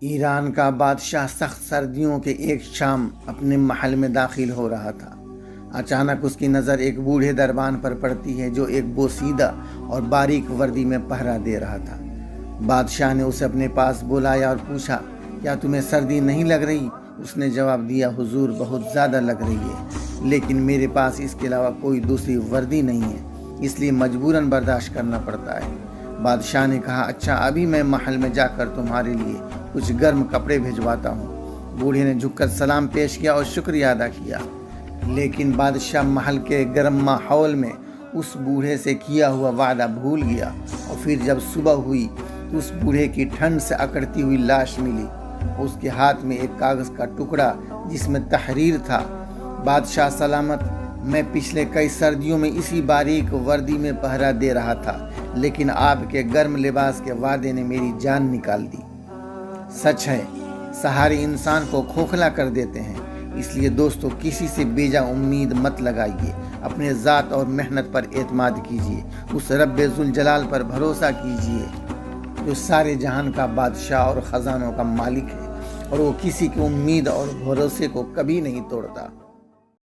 ایران کا بادشاہ سخت سردیوں کے ایک شام اپنے محل میں داخل ہو رہا تھا۔ اچانک اس کی نظر ایک بوڑھے دربان پر پڑتی ہے جو ایک بوسیدہ اور باریک وردی میں پہرا دے رہا تھا۔ بادشاہ نے اسے اپنے پاس بلایا اور پوچھا، کیا تمہیں سردی نہیں لگ رہی؟ اس نے جواب دیا، حضور بہت زیادہ لگ رہی ہے، لیکن میرے پاس اس کے علاوہ کوئی دوسری وردی نہیں ہے، اس لیے مجبوراً برداشت کرنا پڑتا ہے۔ بادشاہ نے کہا، اچھا ابھی میں محل میں جا کر تمہارے لیے کچھ گرم کپڑے بھجواتا ہوں۔ بوڑھے نے جھک کر سلام پیش کیا اور شکریہ ادا کیا، لیکن بادشاہ محل کے گرم ماحول میں اس بوڑھے سے کیا ہوا وعدہ بھول گیا، اور پھر جب صبح ہوئی تو اس بوڑھے کی ٹھنڈ سے اکڑتی ہوئی لاش ملی۔ اس کے ہاتھ میں ایک کاغذ کا ٹکڑا جس میں تحریر تھا، بادشاہ سلامت، میں پچھلے کئی سردیوں میں اسی باریک وردی میں پہرا دے رہا تھا، لیکن آپ کے گرم لباس کے وعدے نے میری جان نکال دی۔ سچ ہے، سہارے انسان کو کھوکھلا کر دیتے ہیں، اس لیے دوستو کسی سے بیجا امید مت لگائیے، اپنے ذات اور محنت پر اعتماد کیجیے، اس رب ذوالجلال پر بھروسہ کیجیے جو سارے جہان کا بادشاہ اور خزانوں کا مالک ہے، اور وہ کسی کی امید اور بھروسے کو کبھی نہیں توڑتا۔